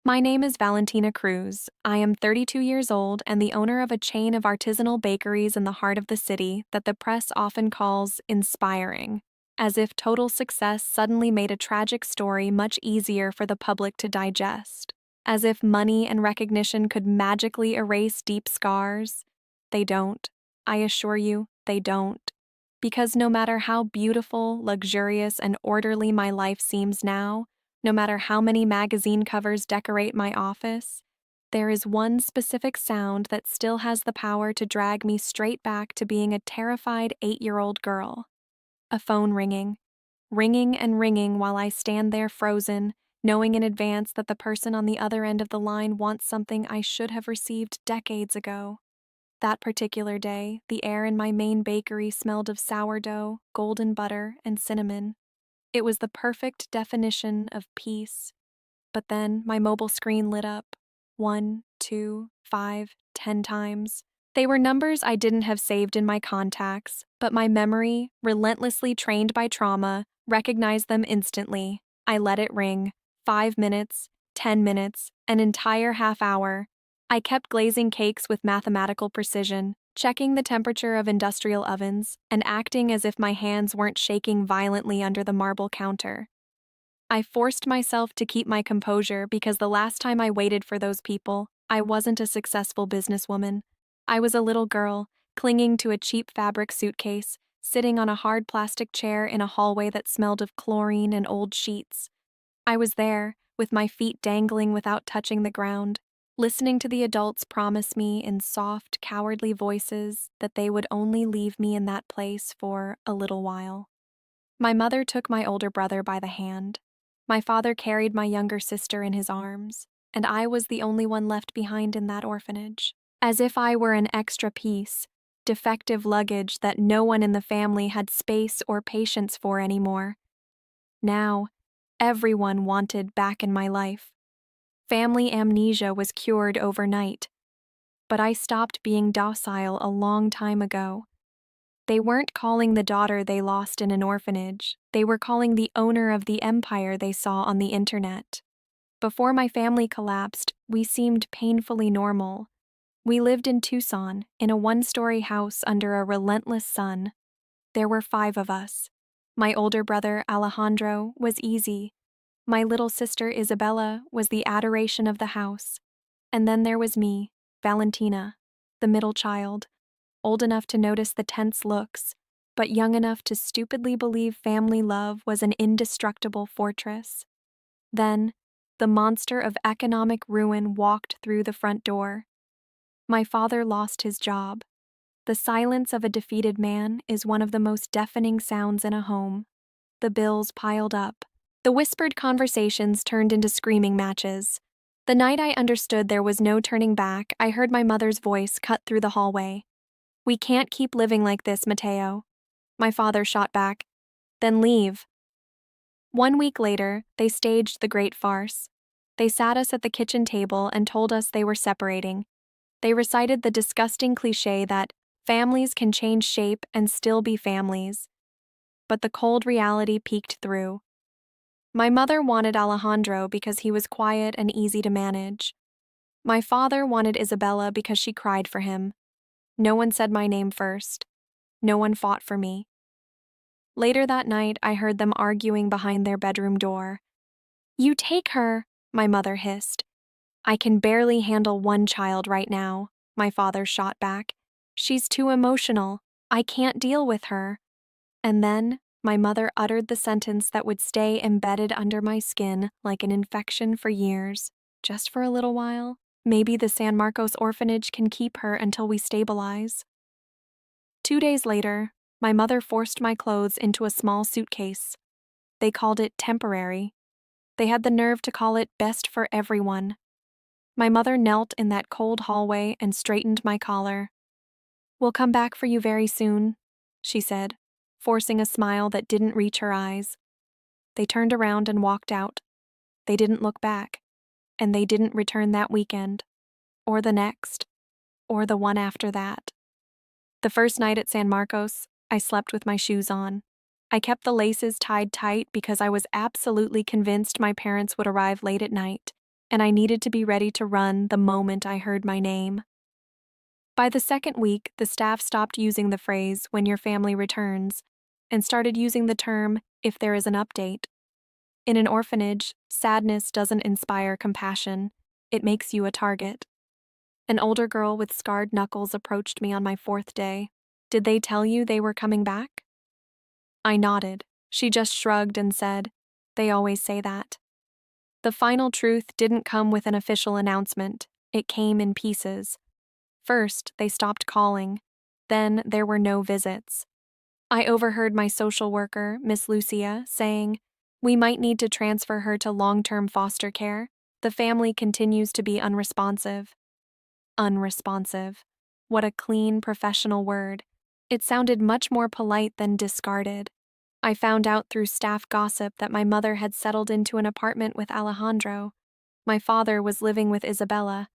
My name is Valentina Cruz. I am 32 years old and the owner of a chain of artisanal bakeries in the heart of the city that the press often calls inspiring, as if total success suddenly made a tragic story much easier for the public to digest. As if money and recognition could magically erase deep scars. They don't. I assure you, they don't. Because no matter how beautiful, luxurious, and orderly my life seems now, no matter how many magazine covers decorate my office, there is one specific sound that still has the power to drag me straight back to being a terrified 8-year-old girl. A phone ringing. Ringing and ringing while I stand there frozen, knowing in advance that the person on the other end of the line wants something I should have received decades ago. That particular day, the air in my main bakery smelled of sourdough, golden butter, and cinnamon. It was the perfect definition of peace. But then my mobile screen lit up. 1, 2, 5, 10 times. They were numbers I didn't have saved in my contacts, but my memory, relentlessly trained by trauma, recognized them instantly. I let it ring. 5 minutes, 10 minutes, an entire half hour. I kept glazing cakes with mathematical precision, checking the temperature of industrial ovens, and acting as if my hands weren't shaking violently under the marble counter. I forced myself to keep my composure because the last time I waited for those people, I wasn't a successful businesswoman. I was a little girl, clinging to a cheap fabric suitcase, sitting on a hard plastic chair in a hallway that smelled of chlorine and old sheets. I was there, with my feet dangling without touching the ground, listening to the adults promise me in soft, cowardly voices that they would only leave me in that place for a little while. My mother took my older brother by the hand. My father carried my younger sister in his arms, and I was the only one left behind in that orphanage, as if I were an extra piece, defective luggage that no one in the family had space or patience for anymore. Now, everyone wanted back in my life. Family amnesia was cured overnight, but I stopped being docile a long time ago. They weren't calling the daughter they lost in an orphanage. They were calling the owner of the empire they saw on the internet. Before my family collapsed, we seemed painfully normal. We lived in Tucson, in a one-story house under a relentless sun. There were 5 of us. My older brother, Alejandro, was easy. My little sister, Isabella, was the adoration of the house. And then there was me, Valentina, the middle child. Old enough to notice the tense looks, but young enough to stupidly believe family love was an indestructible fortress. Then, the monster of economic ruin walked through the front door. My father lost his job. The silence of a defeated man is one of the most deafening sounds in a home. The bills piled up. The whispered conversations turned into screaming matches. The night I understood there was no turning back, I heard my mother's voice cut through the hallway. "We can't keep living like this, Mateo." My father shot back. "Then leave." 1 week later, they staged the great farce. They sat us at the kitchen table and told us they were separating. They recited the disgusting cliché that families can change shape and still be families. But the cold reality peeked through. My mother wanted Alejandro because he was quiet and easy to manage. My father wanted Isabella because she cried for him. No one said my name first. No one fought for me. Later that night, I heard them arguing behind their bedroom door. "You take her," my mother hissed. "I can barely handle one child right now," my father shot back. "She's too emotional. I can't deal with her." And then, my mother uttered the sentence that would stay embedded under my skin like an infection for years. "Just for a little while. Maybe the San Marcos Orphanage can keep her until we stabilize." 2 days later, my mother forced my clothes into a small suitcase. They called it temporary. They had the nerve to call it best for everyone. My mother knelt in that cold hallway and straightened my collar. "We'll come back for you very soon," she said, forcing a smile that didn't reach her eyes. They turned around and walked out. They didn't look back. And they didn't return that weekend, or the next, or the one after that. The first night at San Marcos, I slept with my shoes on. I kept the laces tied tight because I was absolutely convinced my parents would arrive late at night. and I needed to be ready to run the moment I heard my name. By the second week, the staff stopped using the phrase, "when your family returns," and started using the term, "if there is an update." In an orphanage, sadness doesn't inspire compassion, it makes you a target. An older girl with scarred knuckles approached me on my fourth day. "Did they tell you they were coming back?" I nodded. She just shrugged and said, "They always say that." The final truth didn't come with an official announcement, it came in pieces. First, they stopped calling. Then, there were no visits. I overheard my social worker, Miss Lucia, saying, "We might need to transfer her to long-term foster care. The family continues to be unresponsive." Unresponsive. What a clean, professional word. It sounded much more polite than discarded. I found out through staff gossip that my mother had settled into an apartment with Alejandro. My father was living with Isabella.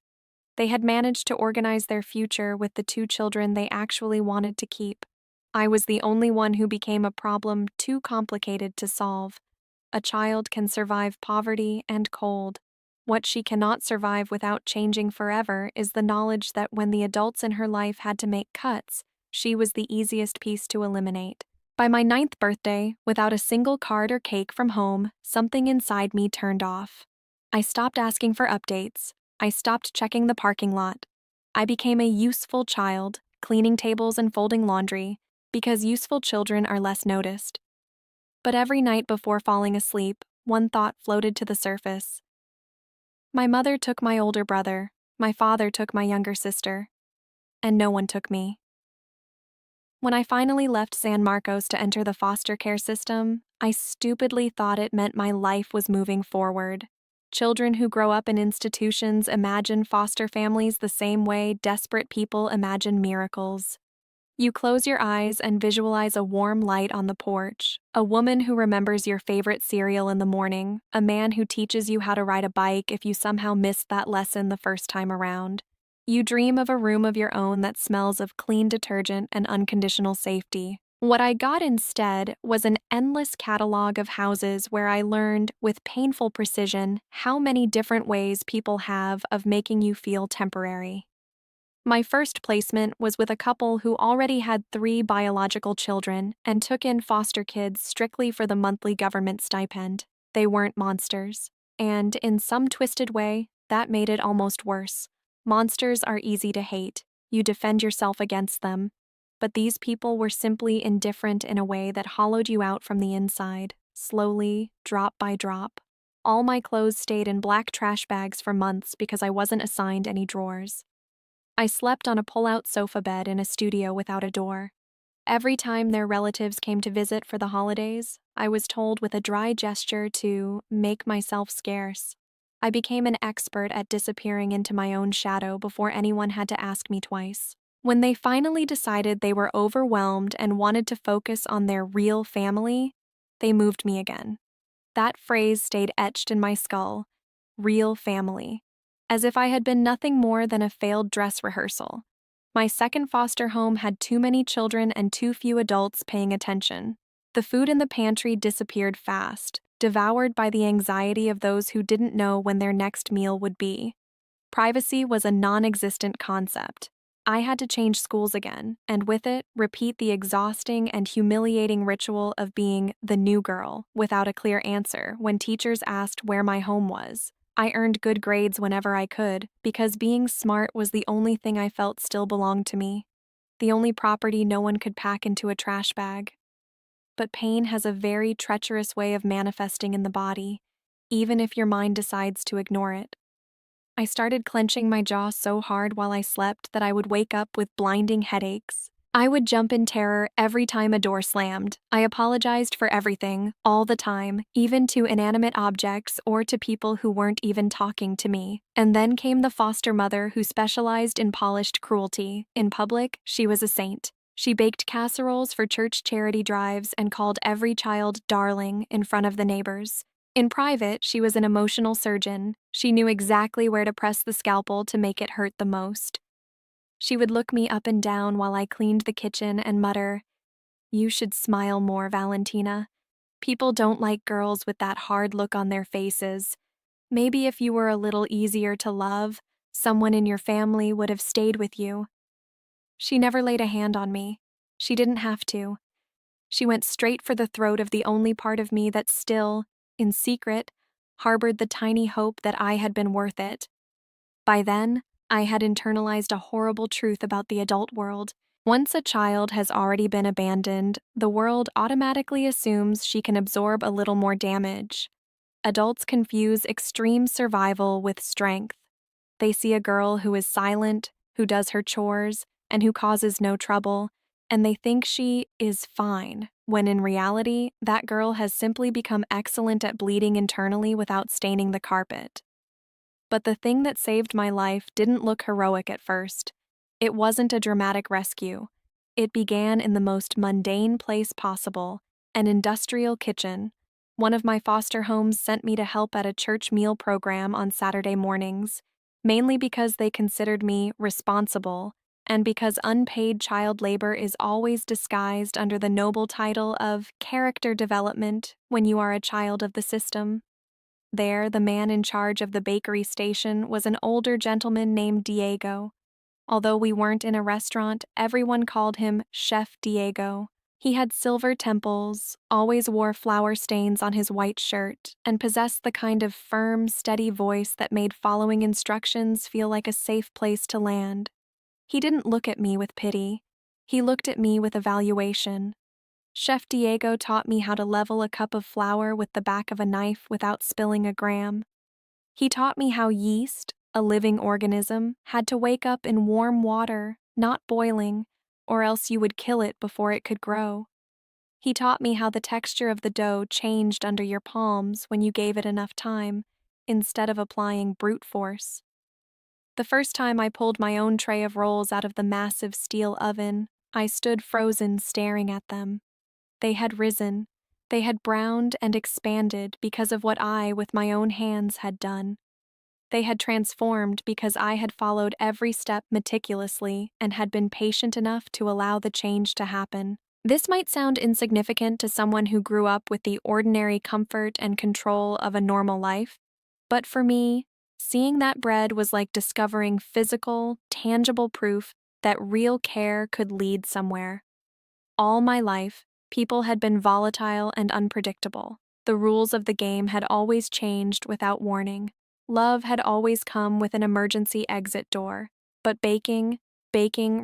They had managed to organize their future with the two children they actually wanted to keep. I was the only one who became a problem too complicated to solve. A child can survive poverty and cold. What she cannot survive without changing forever is the knowledge that when the adults in her life had to make cuts, she was the easiest piece to eliminate. By my 9th birthday, without a single card or cake from home, something inside me turned off. I stopped asking for updates. I stopped checking the parking lot. I became a useful child, cleaning tables and folding laundry, because useful children are less noticed. But every night before falling asleep, one thought floated to the surface. My mother took my older brother, my father took my younger sister, and no one took me. When I finally left San Marcos to enter the foster care system, I stupidly thought it meant my life was moving forward. Children who grow up in institutions imagine foster families the same way desperate people imagine miracles. You close your eyes and visualize a warm light on the porch, a woman who remembers your favorite cereal in the morning, a man who teaches you how to ride a bike if you somehow missed that lesson the first time around. You dream of a room of your own that smells of clean detergent and unconditional safety. What I got instead was an endless catalog of houses where I learned, with painful precision, how many different ways people have of making you feel temporary. My first placement was with a couple who already had 3 biological children and took in foster kids strictly for the monthly government stipend. They weren't monsters. And, in some twisted way, that made it almost worse. Monsters are easy to hate. You defend yourself against them. But these people were simply indifferent in a way that hollowed you out from the inside, slowly, drop by drop. All my clothes stayed in black trash bags for months because I wasn't assigned any drawers. I slept on a pull-out sofa bed in a studio without a door. Every time their relatives came to visit for the holidays, I was told with a dry gesture to make myself scarce. I became an expert at disappearing into my own shadow before anyone had to ask me twice. When they finally decided they were overwhelmed and wanted to focus on their real family, they moved me again. That phrase stayed etched in my skull, real family, as if I had been nothing more than a failed dress rehearsal. My second foster home had too many children and too few adults paying attention. The food in the pantry disappeared fast, devoured by the anxiety of those who didn't know when their next meal would be. Privacy was a non-existent concept. I had to change schools again, and with it, repeat the exhausting and humiliating ritual of being the new girl without a clear answer when teachers asked where my home was. I earned good grades whenever I could, because being smart was the only thing I felt still belonged to me, the only property no one could pack into a trash bag. But pain has a very treacherous way of manifesting in the body, even if your mind decides to ignore it. I started clenching my jaw so hard while I slept that I would wake up with blinding headaches. I would jump in terror every time a door slammed. I apologized for everything, all the time, even to inanimate objects or to people who weren't even talking to me. And then came the foster mother who specialized in polished cruelty. In public, she was a saint. She baked casseroles for church charity drives and called every child darling in front of the neighbors. In private, she was an emotional surgeon. She knew exactly where to press the scalpel to make it hurt the most. She would look me up and down while I cleaned the kitchen and mutter, "You should smile more, Valentina. People don't like girls with that hard look on their faces. Maybe if you were a little easier to love, someone in your family would have stayed with you. She never laid a hand on me. She didn't have to. She went straight for the throat of the only part of me that still, in secret, harbored the tiny hope that I had been worth it. By then, I had internalized a horrible truth about the adult world. Once a child has already been abandoned, the world automatically assumes she can absorb a little more damage. Adults confuse extreme survival with strength. They see a girl who is silent, who does her chores, and who causes no trouble, and they think she is fine, when in reality, that girl has simply become excellent at bleeding internally without staining the carpet. But the thing that saved my life didn't look heroic at first. It wasn't a dramatic rescue. It began in the most mundane place possible, an industrial kitchen. One of my foster homes sent me to help at a church meal program on Saturday mornings, mainly because they considered me responsible, and because unpaid child labor is always disguised under the noble title of character development when you are a child of the system. There, the man in charge of the bakery station was an older gentleman named Diego. Although we weren't in a restaurant, everyone called him Chef Diego. He had silver temples, always wore flour stains on his white shirt, and possessed the kind of firm, steady voice that made following instructions feel like a safe place to land. He didn't look at me with pity. He looked at me with evaluation. Chef Diego taught me how to level a cup of flour with the back of a knife without spilling a gram. He taught me how yeast, a living organism, had to wake up in warm water, not boiling, or else you would kill it before it could grow. He taught me how the texture of the dough changed under your palms when you gave it enough time, instead of applying brute force. The first time I pulled my own tray of rolls out of the massive steel oven, I stood frozen staring at them. They had risen. They had browned and expanded because of what I, with my own hands, had done. They had transformed because I had followed every step meticulously and had been patient enough to allow the change to happen. This might sound insignificant to someone who grew up with the ordinary comfort and control of a normal life, but for me, seeing that bread was like discovering physical, tangible proof that real care could lead somewhere. All my life, people had been volatile and unpredictable. The rules of the game had always changed without warning. Love had always come with an emergency exit door. But baking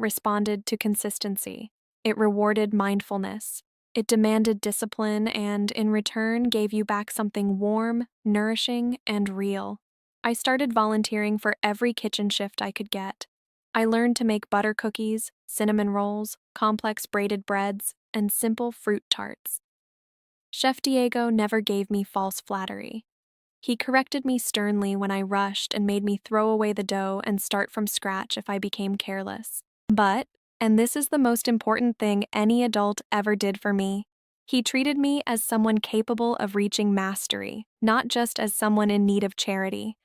responded to consistency. It rewarded mindfulness. It demanded discipline and, in return, gave you back something warm, nourishing, and real. I started volunteering for every kitchen shift I could get. I learned to make butter cookies, cinnamon rolls, complex braided breads, and simple fruit tarts. Chef Diego never gave me false flattery. He corrected me sternly when I rushed and made me throw away the dough and start from scratch if I became careless. But, and this is the most important thing any adult ever did for me, he treated me as someone capable of reaching mastery, not just as someone in need of charity.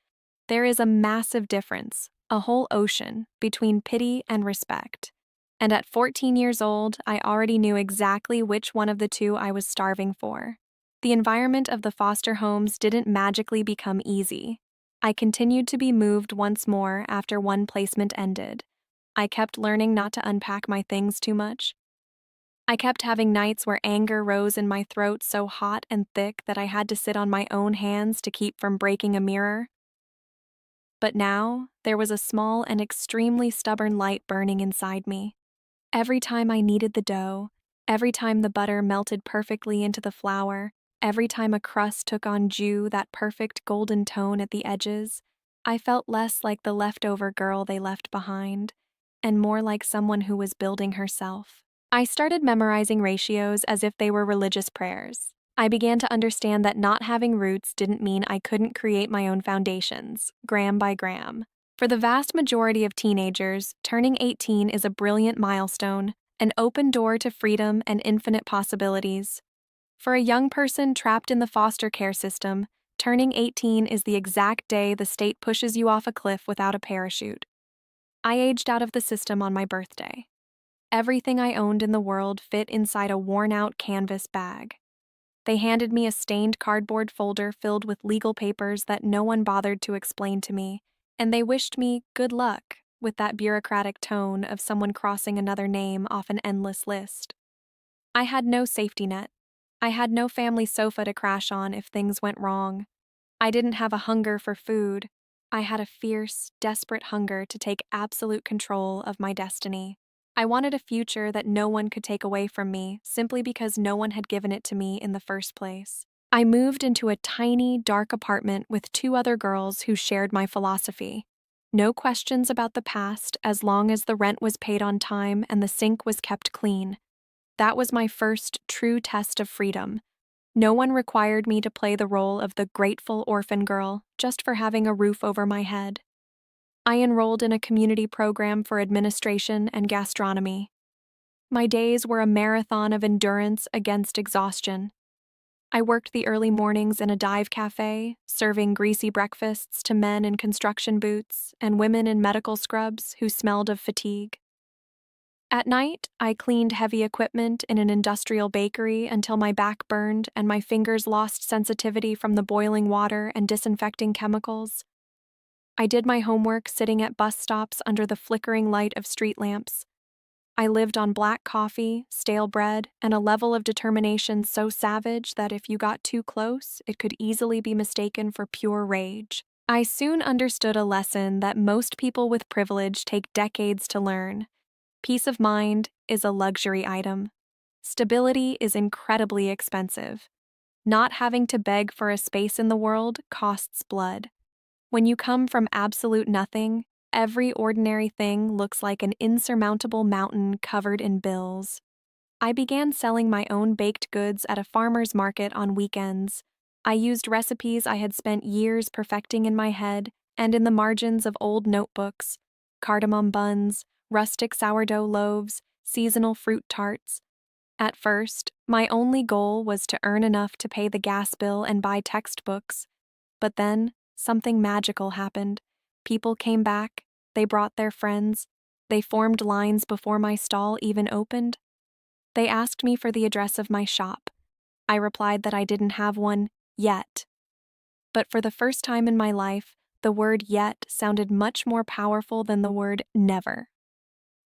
There is a massive difference, a whole ocean, between pity and respect. And at 14 years old, I already knew exactly which one of the two I was starving for. The environment of the foster homes didn't magically become easy. I continued to be moved once more after one placement ended. I kept learning not to unpack my things too much. I kept having nights where anger rose in my throat so hot and thick that I had to sit on my own hands to keep from breaking a mirror. But now, there was a small and extremely stubborn light burning inside me. Every time I kneaded the dough, every time the butter melted perfectly into the flour, every time a crust took on jus, that perfect golden tone at the edges, I felt less like the leftover girl they left behind, and more like someone who was building herself. I started memorizing ratios as if they were religious prayers. I began to understand that not having roots didn't mean I couldn't create my own foundations, gram by gram. For the vast majority of teenagers, turning 18 is a brilliant milestone, an open door to freedom and infinite possibilities. For a young person trapped in the foster care system, turning 18 is the exact day the state pushes you off a cliff without a parachute. I aged out of the system on my birthday. Everything I owned in the world fit inside a worn-out canvas bag. They handed me a stained cardboard folder filled with legal papers that no one bothered to explain to me, and they wished me good luck with that bureaucratic tone of someone crossing another name off an endless list. I had no safety net. I had no family sofa to crash on if things went wrong. I didn't have a hunger for food. I had a fierce, desperate hunger to take absolute control of my destiny. I wanted a future that no one could take away from me simply because no one had given it to me in the first place. I moved into a tiny, dark apartment with two other girls who shared my philosophy. No questions about the past as long as the rent was paid on time and the sink was kept clean. That was my first true test of freedom. No one required me to play the role of the grateful orphan girl just for having a roof over my head. I enrolled in a community program for administration and gastronomy. My days were a marathon of endurance against exhaustion. I worked the early mornings in a dive cafe, serving greasy breakfasts to men in construction boots and women in medical scrubs who smelled of fatigue. At night, I cleaned heavy equipment in an industrial bakery until my back burned and my fingers lost sensitivity from the boiling water and disinfecting chemicals. I did my homework sitting at bus stops under the flickering light of street lamps. I lived on black coffee, stale bread, and a level of determination so savage that if you got too close, it could easily be mistaken for pure rage. I soon understood a lesson that most people with privilege take decades to learn. Peace of mind is a luxury item. Stability is incredibly expensive. Not having to beg for a space in the world costs blood. When you come from absolute nothing, every ordinary thing looks like an insurmountable mountain covered in bills. I began selling my own baked goods at a farmer's market on weekends. I used recipes I had spent years perfecting in my head and in the margins of old notebooks: cardamom buns, rustic sourdough loaves, seasonal fruit tarts. At first, my only goal was to earn enough to pay the gas bill and buy textbooks. But then, something magical happened. People came back, they brought their friends, they formed lines before my stall even opened. They asked me for the address of my shop. I replied that I didn't have one yet. But for the first time in my life, the word yet sounded much more powerful than the word never.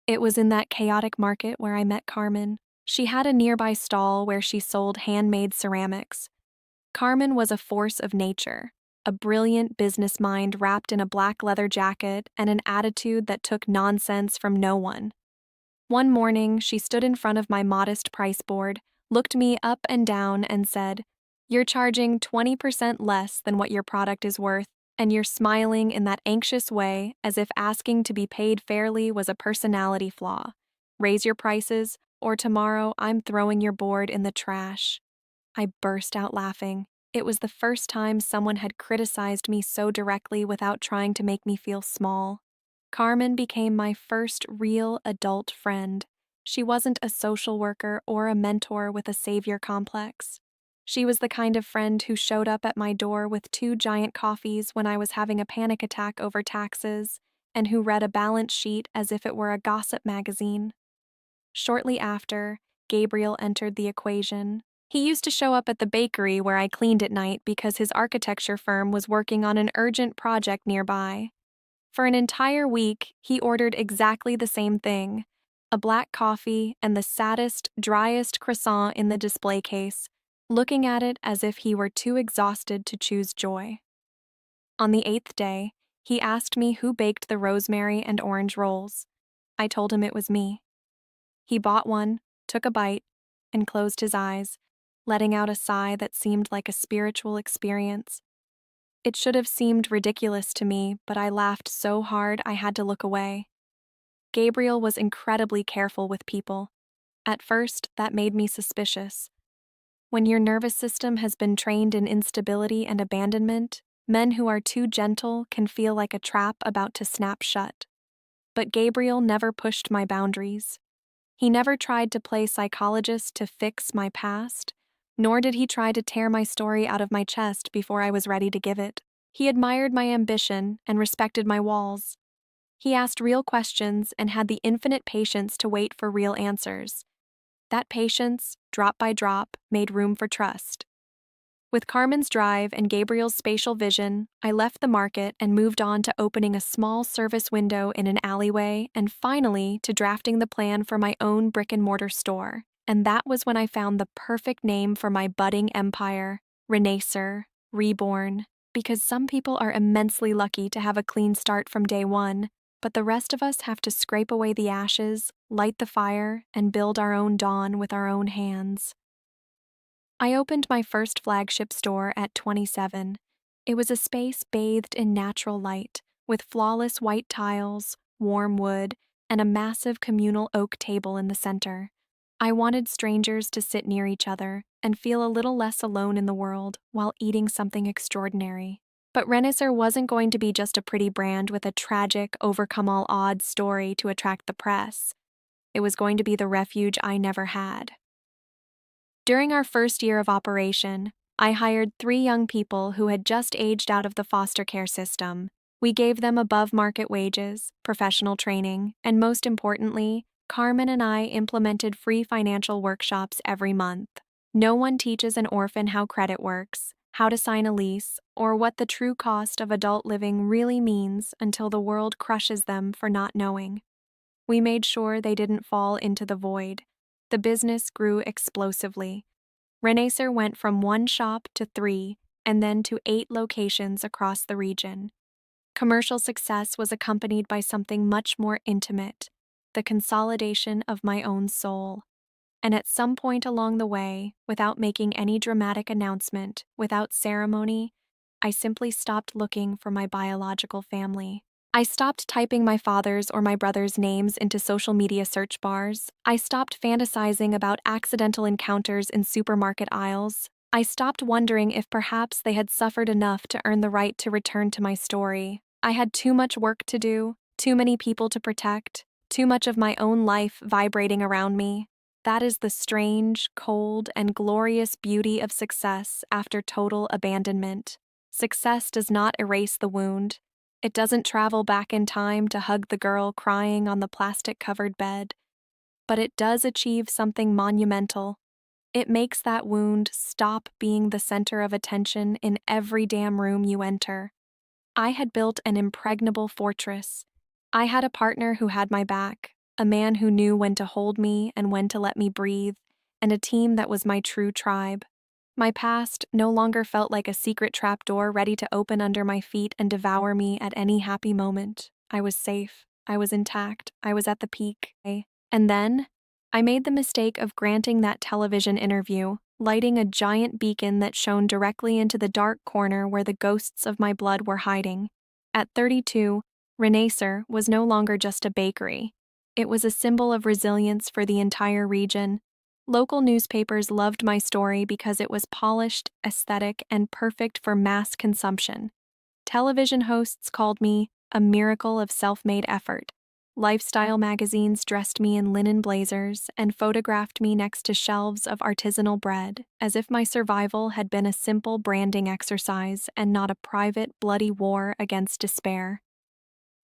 It was in that chaotic market where I met Carmen. She had a nearby stall where she sold handmade ceramics. Carmen was a force of nature, a brilliant business mind wrapped in a black leather jacket and an attitude that took nonsense from no one. One morning, she stood in front of my modest price board, looked me up and down, and said, "You're charging 20% less than what your product is worth, and you're smiling in that anxious way as if asking to be paid fairly was a personality flaw. Raise your prices, or tomorrow I'm throwing your board in the trash." I burst out laughing. It was the first time someone had criticized me so directly without trying to make me feel small. Carmen became my first real adult friend. She wasn't a social worker or a mentor with a savior complex. She was the kind of friend who showed up at my door with 2 giant coffees when I was having a panic attack over taxes, and who read a balance sheet as if it were a gossip magazine. Shortly after, Gabriel entered the equation. He used to show up at the bakery where I cleaned at night because his architecture firm was working on an urgent project nearby. For an entire week, he ordered exactly the same thing: a black coffee and the saddest, driest croissant in the display case, looking at it as if he were too exhausted to choose joy. On the 8th day, he asked me who baked the rosemary and orange rolls. I told him it was me. He bought one, took a bite, and closed his eyes, letting out a sigh that seemed like a spiritual experience. It should have seemed ridiculous to me, but I laughed so hard I had to look away. Gabriel was incredibly careful with people. At first, that made me suspicious. When your nervous system has been trained in instability and abandonment, men who are too gentle can feel like a trap about to snap shut. But Gabriel never pushed my boundaries. He never tried to play psychologist to fix my past, nor did he try to tear my story out of my chest before I was ready to give it. He admired my ambition and respected my walls. He asked real questions and had the infinite patience to wait for real answers. That patience, drop by drop, made room for trust. With Carmen's drive and Gabriel's spatial vision, I left the market and moved on to opening a small service window in an alleyway and finally to drafting the plan for my own brick-and-mortar store. And that was when I found the perfect name for my budding empire, Renacer, Reborn, because some people are immensely lucky to have a clean start from day one, but the rest of us have to scrape away the ashes, light the fire, and build our own dawn with our own hands. I opened my first flagship store at 27. It was a space bathed in natural light, with flawless white tiles, warm wood, and a massive communal oak table in the center. I wanted strangers to sit near each other and feel a little less alone in the world while eating something extraordinary. But Renacer wasn't going to be just a pretty brand with a tragic, overcome all odds story to attract the press. It was going to be the refuge I never had. During our first year of operation, I hired 3 young people who had just aged out of the foster care system. We gave them above-market wages, professional training, and most importantly, Carmen and I implemented free financial workshops every month. No one teaches an orphan how credit works, how to sign a lease, or what the true cost of adult living really means until the world crushes them for not knowing. We made sure they didn't fall into the void. The business grew explosively. Renacer went from 1 shop to 3, and then to 8 locations across the region. Commercial success was accompanied by something much more intimate, the consolidation of my own soul. And at some point along the way, without making any dramatic announcement, without ceremony, I simply stopped looking for my biological family. I stopped typing my father's or my brother's names into social media search bars. I stopped fantasizing about accidental encounters in supermarket aisles. I stopped wondering if perhaps they had suffered enough to earn the right to return to my story. I had too much work to do, too many people to protect, too much of my own life vibrating around me. That is the strange, cold, and glorious beauty of success after total abandonment. Success does not erase the wound. It doesn't travel back in time to hug the girl crying on the plastic-covered bed. But it does achieve something monumental. It makes that wound stop being the center of attention in every damn room you enter. I had built an impregnable fortress. I had a partner who had my back, a man who knew when to hold me and when to let me breathe, and a team that was my true tribe. My past no longer felt like a secret trapdoor ready to open under my feet and devour me at any happy moment. I was safe. I was intact. I was at the peak. And then, I made the mistake of granting that television interview, lighting a giant beacon that shone directly into the dark corner where the ghosts of my blood were hiding. At 32, Renacer was no longer just a bakery. It was a symbol of resilience for the entire region. Local newspapers loved my story because it was polished, aesthetic, and perfect for mass consumption. Television hosts called me a miracle of self-made effort. Lifestyle magazines dressed me in linen blazers and photographed me next to shelves of artisanal bread, as if my survival had been a simple branding exercise and not a private, bloody war against despair.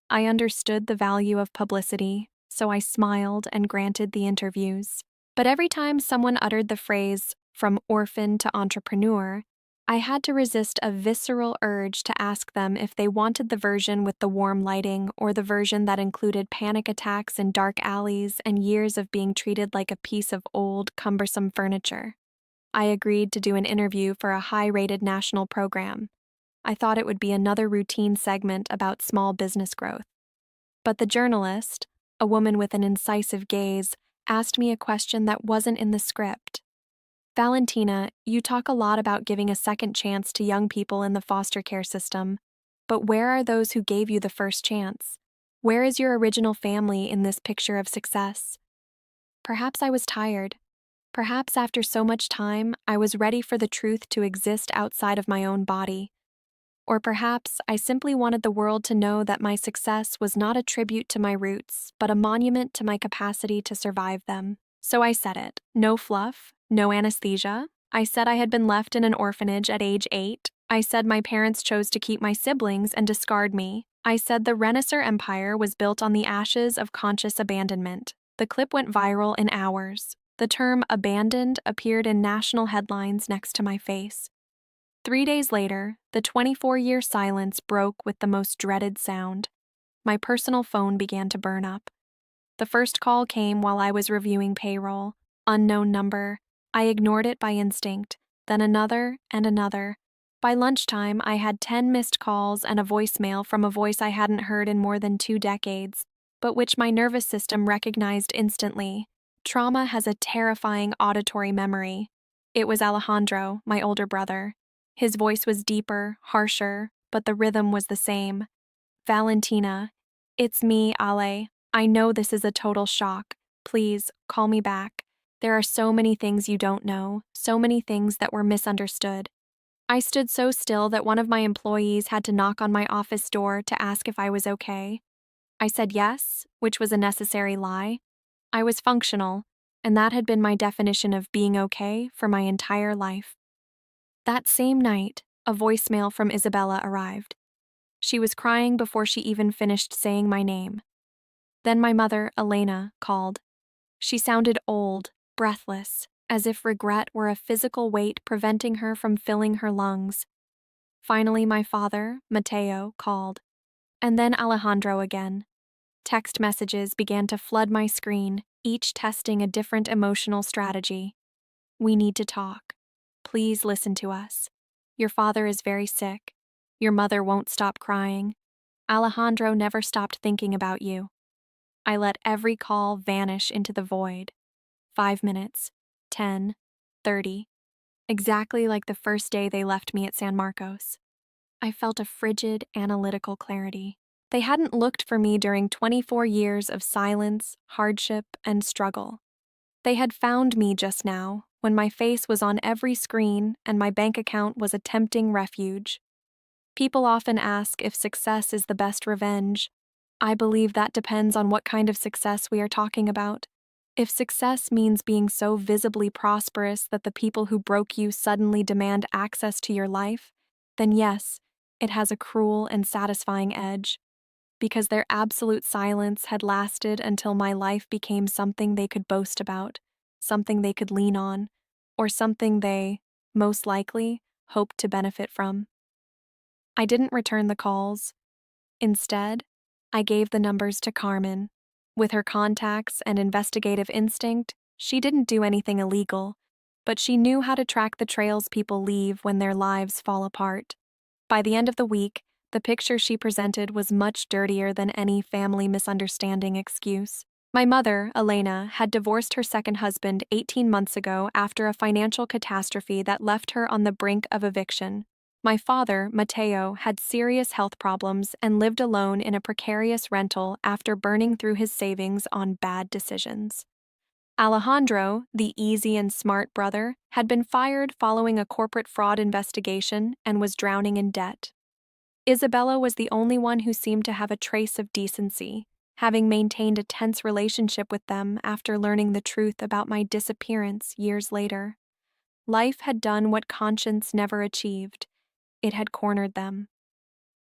I understood the value of publicity, so I smiled and granted the interviews. But every time someone uttered the phrase, from orphan to entrepreneur, I had to resist a visceral urge to ask them if they wanted the version with the warm lighting or the version that included panic attacks in dark alleys and years of being treated like a piece of old, cumbersome furniture. I agreed to do an interview for a high-rated national program. I thought it would be another routine segment about small business growth. But the journalist, a woman with an incisive gaze, asked me a question that wasn't in the script. Valentina, you talk a lot about giving a second chance to young people in the foster care system, but where are those who gave you the first chance? Where is your original family in this picture of success? Perhaps I was tired. Perhaps after so much time, I was ready for the truth to exist outside of my own body. Or perhaps I simply wanted the world to know that my success was not a tribute to my roots, but a monument to my capacity to survive them. So I said it. No fluff, no anesthesia. I said I had been left in an orphanage at age 8. I said my parents chose to keep my siblings and discard me. I said the Renacer empire was built on the ashes of conscious abandonment. The clip went viral in hours. The term abandoned appeared in national headlines next to my face. 3 days later, the 24-year silence broke with the most dreaded sound. My personal phone began to burn up. The first call came while I was reviewing payroll. Unknown number. I ignored it by instinct, then another and another. By lunchtime, I had 10 missed calls and a voicemail from a voice I hadn't heard in more than 2 decades, but which my nervous system recognized instantly. Trauma has a terrifying auditory memory. It was Alejandro, my older brother. His voice was deeper, harsher, but the rhythm was the same. Valentina, it's me, Ale. I know this is a total shock. Please, call me back. There are so many things you don't know, so many things that were misunderstood. I stood so still that one of my employees had to knock on my office door to ask if I was okay. I said yes, which was a necessary lie. I was functional, and that had been my definition of being okay for my entire life. That same night, a voicemail from Isabella arrived. She was crying before she even finished saying my name. Then my mother, Elena, called. She sounded old, breathless, as if regret were a physical weight preventing her from filling her lungs. Finally, my father, Mateo, called. And then Alejandro again. Text messages began to flood my screen, each testing a different emotional strategy. We need to talk. Please listen to us. Your father is very sick. Your mother won't stop crying. Alejandro never stopped thinking about you. I let every call vanish into the void. 5 minutes, 10, 30, exactly like the first day they left me at San Marcos. I felt a frigid, analytical clarity. They hadn't looked for me during 24 years of silence, hardship, and struggle. They had found me just now, when my face was on every screen and my bank account was a tempting refuge. People often ask if success is the best revenge. I believe that depends on what kind of success we are talking about. If success means being so visibly prosperous that the people who broke you suddenly demand access to your life, then yes, it has a cruel and satisfying edge. Because their absolute silence had lasted until my life became something they could boast about, something they could lean on, or something they, most likely, hoped to benefit from. I didn't return the calls. Instead, I gave the numbers to Carmen. With her contacts and investigative instinct, she didn't do anything illegal, but she knew how to track the trails people leave when their lives fall apart. By the end of the week, the picture she presented was much dirtier than any family misunderstanding excuse. My mother, Elena, had divorced her second husband 18 months ago after a financial catastrophe that left her on the brink of eviction. My father, Mateo, had serious health problems and lived alone in a precarious rental after burning through his savings on bad decisions. Alejandro, the easy and smart brother, had been fired following a corporate fraud investigation and was drowning in debt. Isabella was the only one who seemed to have a trace of decency, having maintained a tense relationship with them after learning the truth about my disappearance years later. Life had done what conscience never achieved. It had cornered them.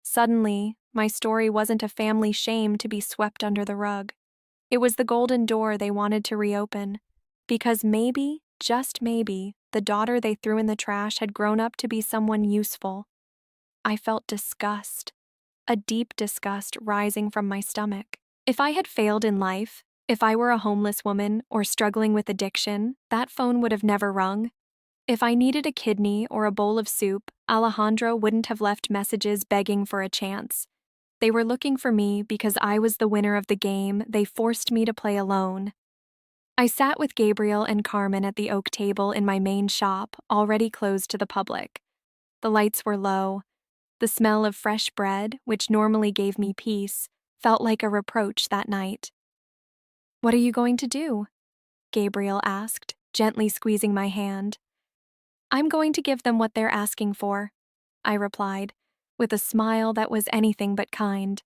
Suddenly, my story wasn't a family shame to be swept under the rug. It was the golden door they wanted to reopen, because maybe, just maybe, the daughter they threw in the trash had grown up to be someone useful. I felt disgust, a deep disgust rising from my stomach. If I had failed in life, if I were a homeless woman or struggling with addiction, that phone would have never rung. If I needed a kidney or a bowl of soup, Alejandro wouldn't have left messages begging for a chance. They were looking for me because I was the winner of the game they forced me to play alone. I sat with Gabriel and Carmen at the oak table in my main shop, already closed to the public. The lights were low. The smell of fresh bread, which normally gave me peace, felt like a reproach that night. "What are you going to do?" Gabriel asked, gently squeezing my hand. "I'm going to give them what they're asking for," I replied, with a smile that was anything but kind.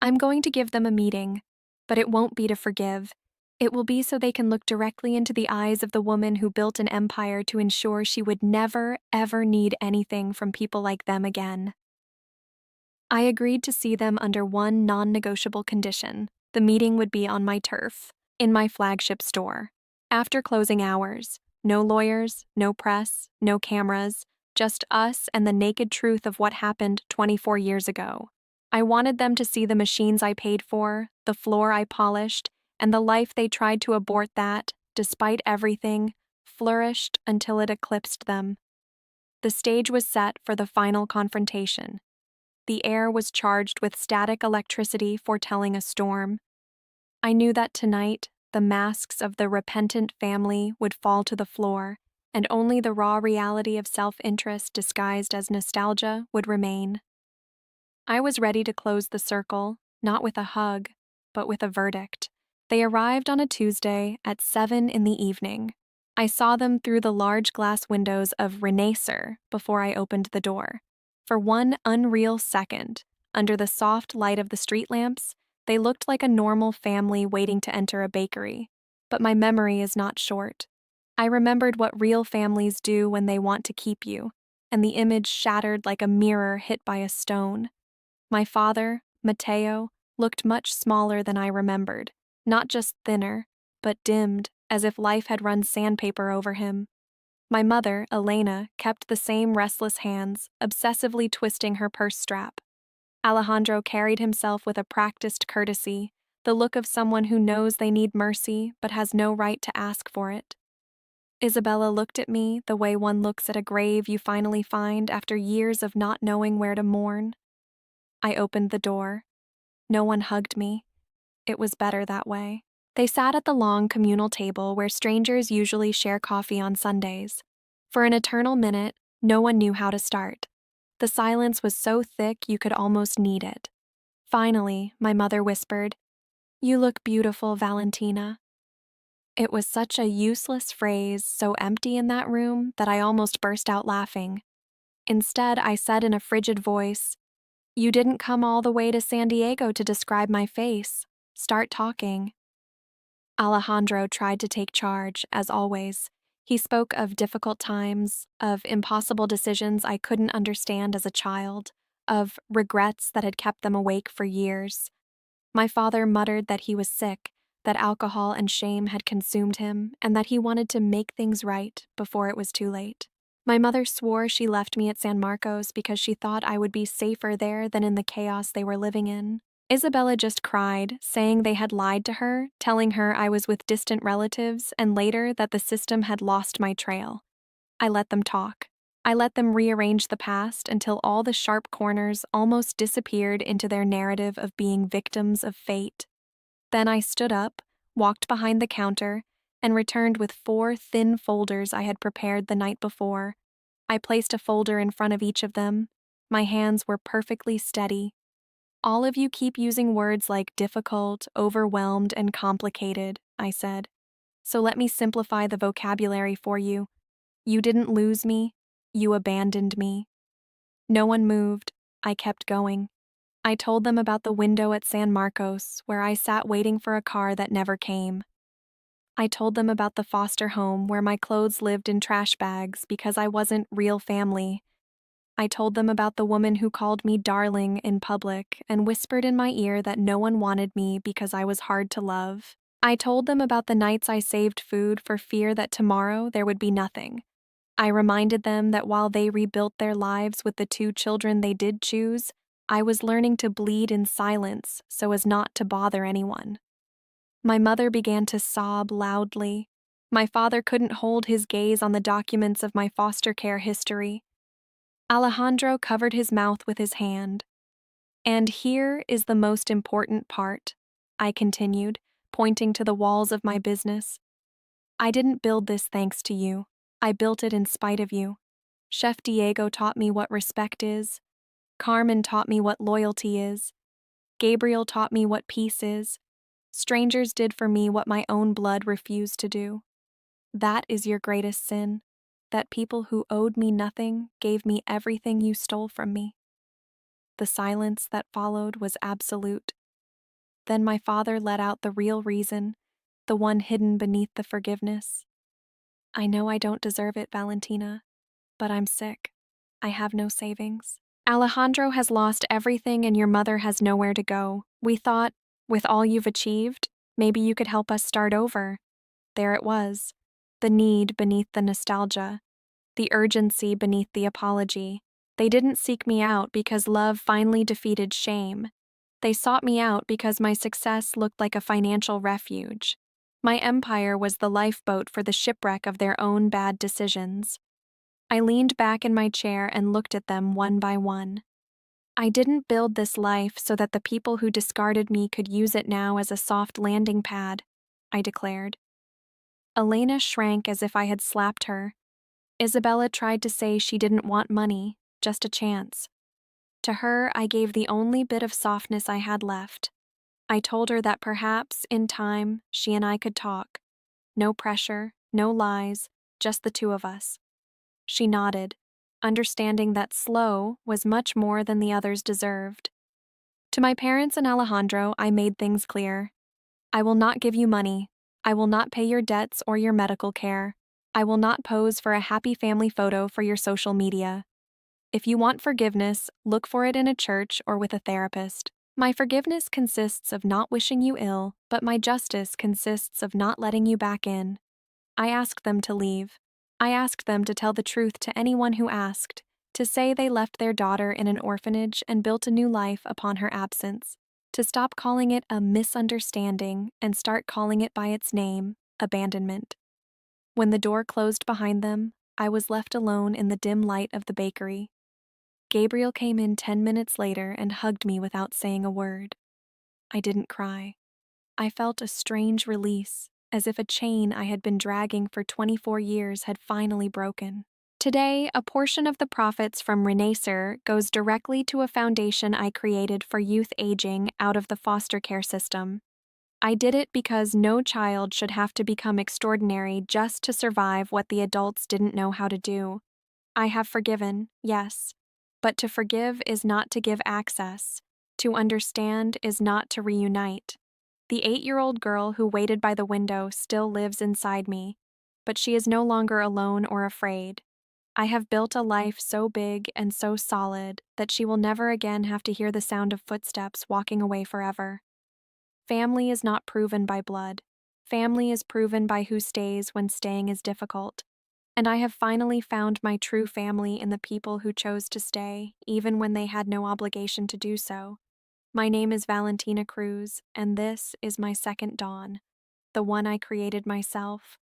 "I'm going to give them a meeting, but it won't be to forgive. It will be so they can look directly into the eyes of the woman who built an empire to ensure she would never, ever need anything from people like them again." I agreed to see them under one non-negotiable condition. The meeting would be on my turf, in my flagship store. After closing hours, no lawyers, no press, no cameras, just us and the naked truth of what happened 24 years ago. I wanted them to see the machines I paid for, the floor I polished, and the life they tried to abort that, despite everything, flourished until it eclipsed them. The stage was set for the final confrontation. The air was charged with static electricity foretelling a storm. I knew that tonight, the masks of the repentant family would fall to the floor, and only the raw reality of self-interest disguised as nostalgia would remain. I was ready to close the circle, not with a hug, but with a verdict. They arrived on a Tuesday at 7 in the evening. I saw them through the large glass windows of Renacer before I opened the door. For one unreal second, under the soft light of the street lamps, they looked like a normal family waiting to enter a bakery. But my memory is not short. I remembered what real families do when they want to keep you, and the image shattered like a mirror hit by a stone. My father, Matteo, looked much smaller than I remembered, not just thinner, but dimmed, as if life had run sandpaper over him. My mother, Elena, kept the same restless hands, obsessively twisting her purse strap. Alejandro carried himself with a practiced courtesy, the look of someone who knows they need mercy but has no right to ask for it. Isabella looked at me the way one looks at a grave you finally find after years of not knowing where to mourn. I opened the door. No one hugged me. It was better that way. They sat at the long communal table where strangers usually share coffee on Sundays. For an eternal minute, no one knew how to start. The silence was so thick you could almost knead it. Finally, my mother whispered, "You look beautiful, Valentina." It was such a useless phrase, so empty in that room that I almost burst out laughing. Instead, I said in a frigid voice, "You didn't come all the way to San Diego to describe my face. Start talking." Alejandro tried to take charge, as always. He spoke of difficult times, of impossible decisions I couldn't understand as a child, of regrets that had kept them awake for years. My father muttered that he was sick, that alcohol and shame had consumed him, and that he wanted to make things right before it was too late. My mother swore she left me at San Marcos because she thought I would be safer there than in the chaos they were living in. Isabella just cried, saying they had lied to her, telling her I was with distant relatives, and later that the system had lost my trail. I let them talk. I let them rearrange the past until all the sharp corners almost disappeared into their narrative of being victims of fate. Then I stood up, walked behind the counter, and returned with 4 thin folders I had prepared the night before. I placed a folder in front of each of them. My hands were perfectly steady. "All of you keep using words like difficult, overwhelmed, and complicated," I said. "So let me simplify the vocabulary for you. You didn't lose me. You abandoned me." No one moved. I kept going. I told them about the window at San Marcos, where I sat waiting for a car that never came. I told them about the foster home where my clothes lived in trash bags because I wasn't real family. I told them about the woman who called me darling in public and whispered in my ear that no one wanted me because I was hard to love. I told them about the nights I saved food for fear that tomorrow there would be nothing. I reminded them that while they rebuilt their lives with the 2 children they did choose, I was learning to bleed in silence so as not to bother anyone. My mother began to sob loudly. My father couldn't hold his gaze on the documents of my foster care history. Alejandro covered his mouth with his hand. "And here is the most important part," I continued, pointing to the walls of my business. "I didn't build this thanks to you. I built it in spite of you. Chef Diego taught me what respect is. Carmen taught me what loyalty is. Gabriel taught me what peace is. Strangers did for me what my own blood refused to do. That is your greatest sin, that people who owed me nothing gave me everything you stole from me." The silence that followed was absolute. Then my father let out the real reason, the one hidden beneath the forgiveness. "I know I don't deserve it, Valentina, but I'm sick. I have no savings. Alejandro has lost everything and your mother has nowhere to go. We thought, with all you've achieved, maybe you could help us start over." There it was. The need beneath the nostalgia, the urgency beneath the apology. They didn't seek me out because love finally defeated shame. They sought me out because my success looked like a financial refuge. My empire was the lifeboat for the shipwreck of their own bad decisions. I leaned back in my chair and looked at them one by one. I didn't build this life so that the people who discarded me could use it now as a soft landing pad, I declared. Elena shrank as if I had slapped her. Isabella tried to say she didn't want money, just a chance. To her, I gave the only bit of softness I had left. I told her that perhaps, in time, she and I could talk. No pressure, no lies, just the two of us. She nodded, understanding that slow was much more than the others deserved. To my parents and Alejandro, I made things clear. I will not give you money. I will not pay your debts or your medical care. I will not pose for a happy family photo for your social media. If you want forgiveness, look for it in a church or with a therapist. My forgiveness consists of not wishing you ill, but my justice consists of not letting you back in. I asked them to leave. I asked them to tell the truth to anyone who asked, to say they left their daughter in an orphanage and built a new life upon her absence, to stop calling it a misunderstanding and start calling it by its name, abandonment. When the door closed behind them, I was left alone in the dim light of the bakery. Gabriel came in 10 minutes later and hugged me without saying a word. I didn't cry. I felt a strange release, as if a chain I had been dragging for 24 years had finally broken. Today, a portion of the profits from Renacer goes directly to a foundation I created for youth aging out of the foster care system. I did it because no child should have to become extraordinary just to survive what the adults didn't know how to do. I have forgiven, yes, but to forgive is not to give access. To understand is not to reunite. The 8-year-old girl who waited by the window still lives inside me, but she is no longer alone or afraid. I have built a life so big and so solid that she will never again have to hear the sound of footsteps walking away forever. Family is not proven by blood. Family is proven by who stays when staying is difficult. And I have finally found my true family in the people who chose to stay, even when they had no obligation to do so. My name is Valentina Cruz, and this is my second dawn, the one I created myself.